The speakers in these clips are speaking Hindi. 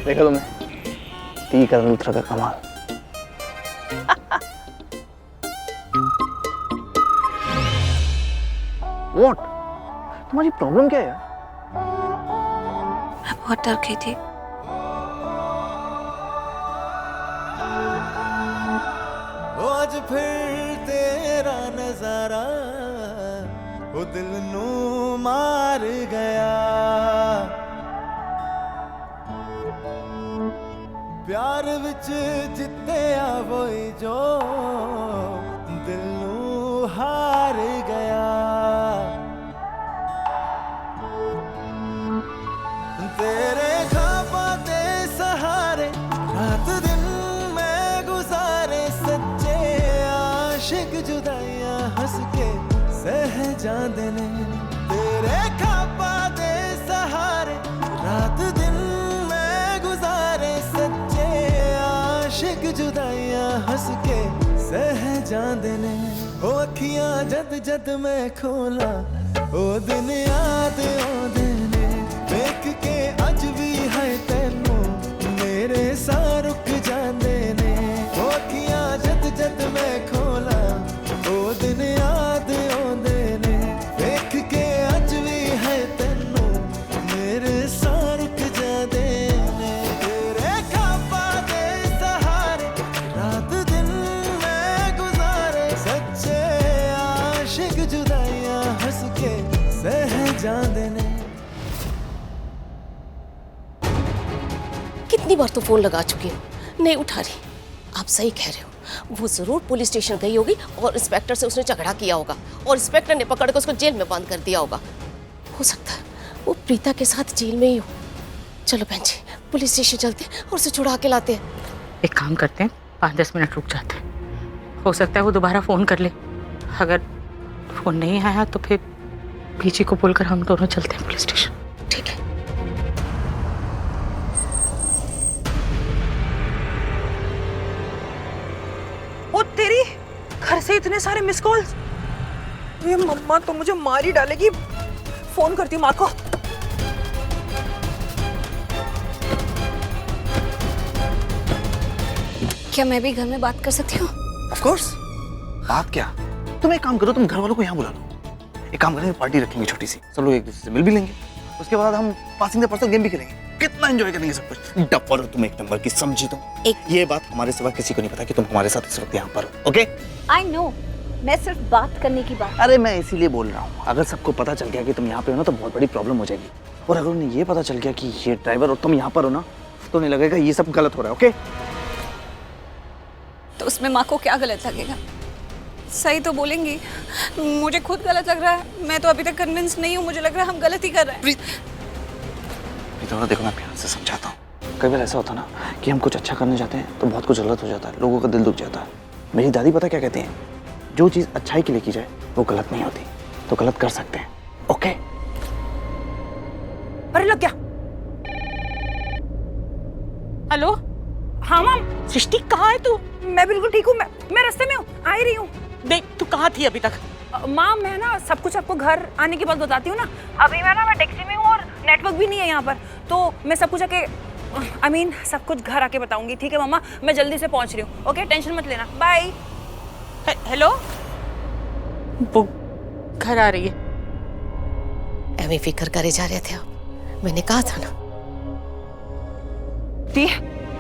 देखा तुमने तीकरण लूथरा का कमाल। What? तुम्हारी प्रॉब्लम क्या है यार? मैं बहुत डर गई थी। आज फिर तेरा नजारा वो दिल नू मार गया, प्यार विच जित्तिया वही जो दिल नू हार गया। तेरे ख्वाबों दे सहारे रात दिन मैं गुजारे, सच्चे आशिक जुदाइयां हंस के सह जांदे ने। तेरे ख्वाबों दे सहारे रात दिन मैं गुजारे, सच्चे आशिक जुदाइयां हंस के सह जांदे ने। ओ अखियां जद जद मैं खोला ओ दिन याद आउंदे ने, देख के अज भी है तेनू मेरे सा रुक जांदे ने। ओ अखियां जद जद मैं खोला ओ दिन याद आउंदे ने, देख के अज भी है तेनू मेरे सा रुक जांदे ने। तेरे ख्वाबां दे सहारे रात दिन मैं गुजारे, सच्चे आशिक जुदाइयां हंस के सह जांदे ने। कितनी बार तो फोन लगा चुकी हूँ, नहीं उठा रही। आप सही कह रहे हो, वो जरूर पुलिस स्टेशन गई होगी और इंस्पेक्टर से उसने झगड़ा किया होगा और इंस्पेक्टर ने पकड़ कर उसको जेल में बंद कर दिया होगा। हो सकता है वो प्रीता के साथ जेल में ही हो। चलो बहन जी, पुलिस स्टेशन चलते हैं और उसे छुड़ा के लाते हैं। एक काम करते हैं, 5-10 मिनट रुक जाते हैं। हो सकता है वो दोबारा फोन कर ले। अगर फोन नहीं आया तो फिर पीछे को बोलकर हम दोनों चलते हैं पुलिस स्टेशन। ठीक है। ओ तेरी, घर से इतने सारे मिस कॉल्स। ये मम्मा तो मुझे मार ही डालेगी। फोन करती हूँ माँ को। क्या मैं भी घर में बात कर सकती हूँ? Of course। बात क्या? तुम एक काम करो, तुम घर वालों को यहाँ बुला लो। एक काम करेंगे, पार्टी रखेंगे छोटी सी, सब लोग एक दूसरे से मिल भी लेंगे। उसके बाद हम पासिंग द पर्सन गेम भी खेलेंगे। कितना एंजॉय करेंगे सब कुछ। डफर हो तुम, एक नंबर की, समझी तुम। ये बात हमारे सिवा किसी को नहीं पता कि तुम हमारे साथ इस वक्त यहाँ पर हो। ओके? आई नो, मैं सिर्फ बात करने की बात। अरे मैं इसीलिए बोल रहा हूँ, अगर सबको पता चल गया कि तुम यहाँ पे हो ना तो बहुत बड़ी प्रॉब्लम हो जाएगी। और अगर उन्हें ये पता चल गया कि ये ड्राइवर और तुम यहाँ पर हो ना, तो उन्हें लगेगा ये सब गलत हो रहा है। ओके? तो उसमें माँ को क्या गलत लगेगा? सही तो बोलेंगी। मुझे खुद गलत लग रहा है। मैं तो अभी तक कन्विंस नहीं हूँ। मुझे लग रहा है हम गलत ही कर रहे हैं। थोड़ा देखो, मैं प्यार से समझाता हूँ। कई बार ऐसा होता है ना कि हम कुछ अच्छा करने जाते हैं तो बहुत कुछ गलत हो जाता है, लोगों का दिल दुख जाता है। मेरी दादी पता क्या कहती हैं? जो चीज़ अच्छाई के लिए की जाए वो गलत नहीं होती, तो गलत कर सकते हैं। ओके? अरे लग गया। हेलो, हाँ माम। सृष्टि कहाँ है तू? मैं बिल्कुल ठीक हूँ। मैं रास्ते में हूँ, आ ही रही हूँ। देख, तू कहाँ थी अभी तक? माम मैं ना सब कुछ आपको घर आने के बाद बताती हूँ ना। अभी मैं टैक्सी में हूँ और नेटवर्क भी नहीं है यहाँ पर, तो मैं सब कुछ आके सब कुछ घर आके बताऊंगी। ठीक है मम्मा, मैं जल्दी से पहुँच रही हूँ। ओके, टेंशन मत लेना। बाय। हेलो, वो घर आ रही है। एवं फिक्र करे जा रहे थे आप, मैंने कहा था ना।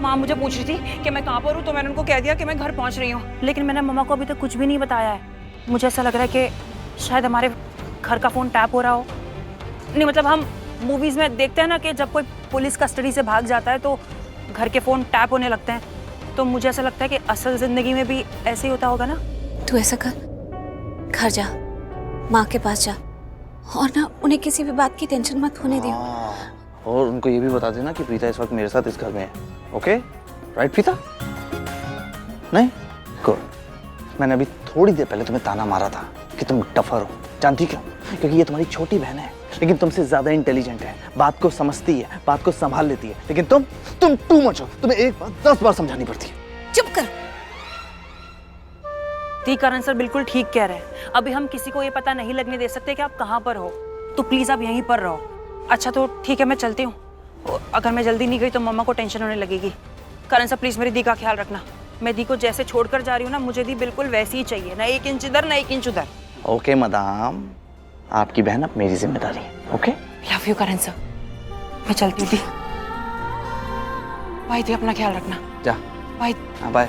माँ मुझे पूछ रही थी कि मैं कहाँ पर हूँ, तो मैंने उनको कह दिया कि मैं घर पहुँच रही हूँ। लेकिन मैंने मम्मा को अभी तक कुछ भी नहीं बताया है। मुझे ऐसा लग रहा है कि शायद हमारे घर का फ़ोन टैप हो रहा हो। नहीं मतलब हम मूवीज़ में देखते हैं ना कि जब कोई पुलिस कस्टडी से भाग जाता है तो घर के फ़ोन टैप होने लगते हैं। तो मुझे ऐसा लगता है कि असल ज़िंदगी में भी ऐसे ही होता होगा ना। तू ऐसा कर, घर जा, माँ के पास जा और ना उन्हें किसी भी बात की टेंशन मत होने दियो। और उनको ये भी बता देना कि प्रीता इस वक्त मेरे साथ इस घर में है। ओके? राइट प्रीता? नहीं? गुड। मैंने अभी थोड़ी देर पहले तुम्हें ताना मारा था कि तुम डफर हो। जानती क्यों? क्योंकि ये तुम्हारी छोटी बहन है, लेकिन तुमसे ज्यादा इंटेलिजेंट है, बात को समझती है, बात को संभाल लेती है। लेकिन तुम टू मच हो। तुम्हें एक बात 10 बार समझानी पड़ती है। चुप कर। करण सर बिल्कुल ठीक कह रहे हैं। अभी हम किसी को ये पता नहीं लगने दे सकते कि आप कहाँ पर हो, तो प्लीज आप यहीं पर रहो। अच्छा तो ठीक है, मैं चलती हूँ। अगर मैं जल्दी नहीं गई तो मम्मा को टेंशन होने लगेगी। करण सर प्लीज मेरी दी का ख्याल रखना। मैं दी को जैसे छोड़कर जा रही हूँ ना, मुझे दी बिल्कुल वैसी ही चाहिए, ना 1 इंच इधर ना 1 इंच उधर। ओके मदाम, आपकी बहन अब मेरी जिम्मेदारी है। Okay love you Karan sir, मैं चलती हूँ दी। बाय दी, अपना ख्याल रखना। जा। बाय। हाँ बाय।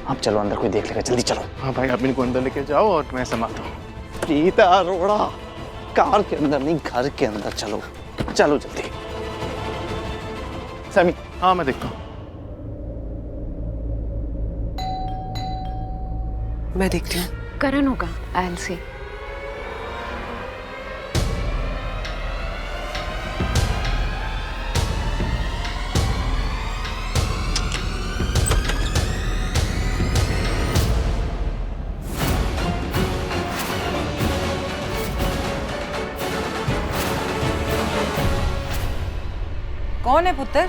अब चलो अंदर, कोई देख लेगा, जल्दी चलो। हाँ भाई, आप इनको अंदर लेके जाओ और मैं संभालता हूँ। प्रीता अरोड़ा, कार के अंदर नहीं, घर के अंदर चलो। चलो जल्दी। सैमी। हाँ मैं देखता हूँ। मैं देखती हूँ। करण होगा, आई सी। कौन है पुत्र?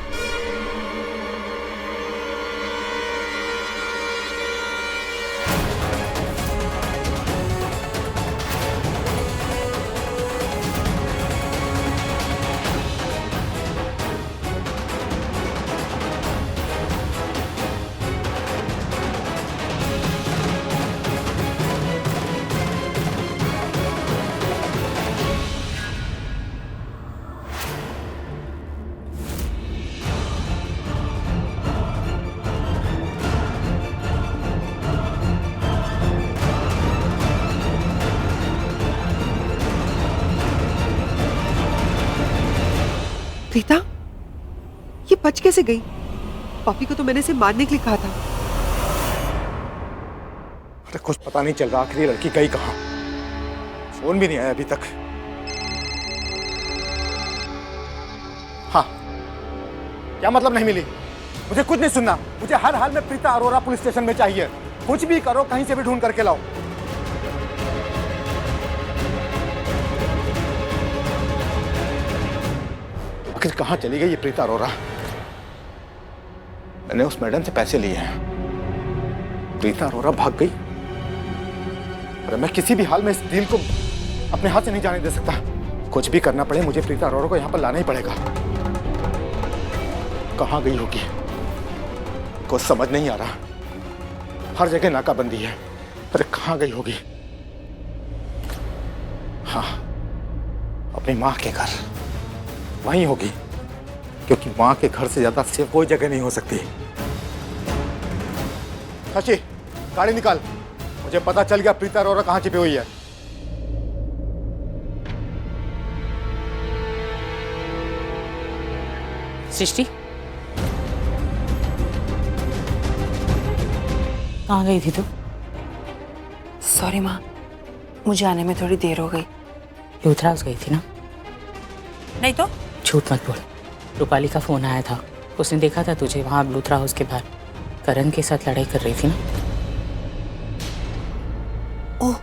प्रीता, ये बच कैसे गई? पापी को तो मैंने इसे मारने के लिए कहा था। अरे कुछ पता नहीं चल रहा, आखिर ये लड़की गई कहाँ? फोन भी नहीं आया अभी तक। हाँ, क्या मतलब नहीं मिली? मुझे कुछ नहीं सुनना। मुझे हर हाल में प्रीता अरोड़ा पुलिस स्टेशन में चाहिए। कुछ भी करो, कहीं से भी ढूंढ करके लाओ। आखिर कहाँ चली गई ये प्रीता अरोड़ा? मैंने उस मैडम से पैसे लिए हैं। प्रीता अरोड़ा भाग गई। अरे मैं किसी भी हाल में इस डील को अपने हाथ से नहीं जाने दे सकता। कुछ भी करना पड़े, मुझे प्रीता अरोड़ा को यहाँ पर लाना ही पड़ेगा। कहाँ गई होगी? कुछ समझ नहीं आ रहा। हर जगह नाकाबंदी है। अरे कहाँ गई होगी? हाँ, अपनी माँ के घर वहीं होगी, क्योंकि माँ के घर से ज्यादा सेफ कोई जगह नहीं हो सकती। शशि, गाड़ी निकाल। मुझे पता चल गया प्रीता अरोड़ा कहाँ छिपी हुई है। सृष्टि, कहाँ गई थी तू? सॉरी माँ, मुझे आने में थोड़ी देर हो गई। लूथरा हाउस गई थी ना? नहीं तो? झूठ मत बोल। रूपाली का फोन आया था, उसने देखा था तुझे वहां लूथरा हाउस के बाहर करण के साथ लड़ाई कर रही थी ना? ओह,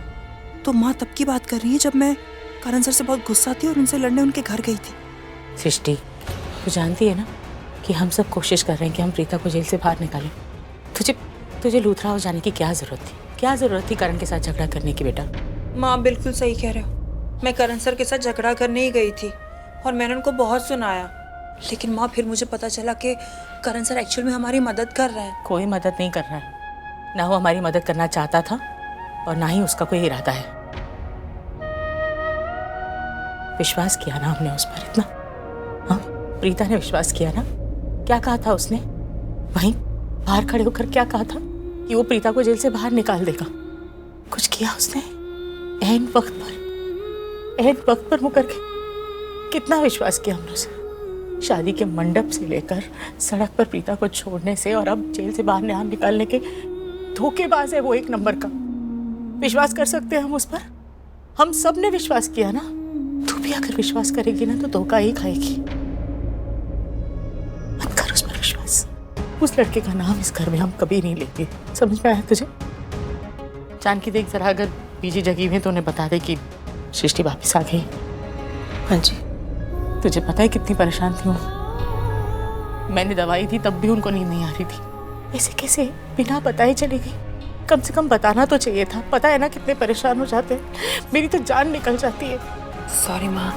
तो माँ तब की बात कर रही है जब मैं करण सर से बहुत गुस्सा थी और उनसे लड़ने उनके घर गई थी। सृष्टि, तू जानती है ना कि हम सब कोशिश कर रहे हैं कि हम प्रीता को जेल से बाहर निकालें। तुझे लूथरा हाउस जाने की क्या जरूरत थी? क्या जरूरत थी करण के साथ झगड़ा करने की बेटा? माँ बिल्कुल सही कह रहे हो। मैं करण सर के साथ झगड़ा करने ही गई थी और मैंने उनको बहुत सुनाया, लेकिन माँ फिर मुझे पता चला कि करण सर एक्चुअल में हमारी मदद कर रहे हैं। कोई मदद नहीं कर रहा है, ना वो हमारी मदद करना चाहता था और ना ही उसका कोई इरादा है। विश्वास किया ना हमने उस पर इतना। हाँ, प्रीता ने विश्वास किया ना। क्या कहा था उसने? वहीं बाहर खड़े होकर क्या कहा था कि वो प्रीता को जेल से बाहर निकाल देगा। कुछ किया उसने? ऐन वक्त पर मुकर के कितना विश्वास किया हमने उसे। शादी के मंडप से लेकर सड़क पर प्रीता को छोड़ने से और अब जेल से बाहर निकालने के धोखेबाज है वो, एक नंबर का। विश्वास कर सकते हैं हम उस पर? हम सब ने विश्वास किया ना। तू भी अगर विश्वास करेगी ना तो धोखा ही खाएगी। मत कर उस पर विश्वास। उस लड़के का नाम इस घर में हम कभी नहीं लेंगे। समझ में आया तुझे? जानकी देख जरा, अगर बीजी जगी हुई तो उन्हें बता दे कि सृष्टि वापिस आ गई। हाँ जी। तुझे पता है कितनी परेशान थी वो? मैंने दवाई दी तब भी उनको नींद नहीं आ रही थी। ऐसे कैसे बिना बताए चली गई? कम से कम बताना तो चाहिए था। पता है ना कितने परेशान हो जाते हैं। मेरी तो जान निकल जाती है। सॉरी माँ,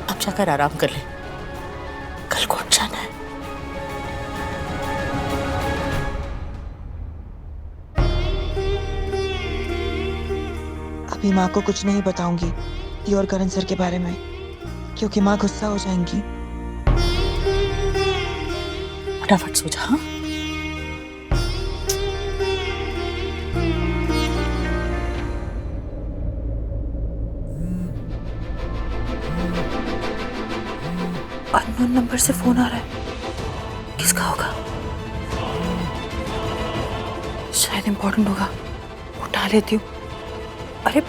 अब जाकर आराम कर ले, कल कोर्ट जाना है। अभी माँ को कुछ नहीं बताऊंगी ये और करण सर के बारे में, क्योंकि माँ गुस्सा हो जाएंगी। फटाफट सो जा। हाँ? अननोन नंबर से फोन आ रहा है, किसका होगा? शायद इम्पोर्टेंट होगा, उठा लेती हूँ। अरे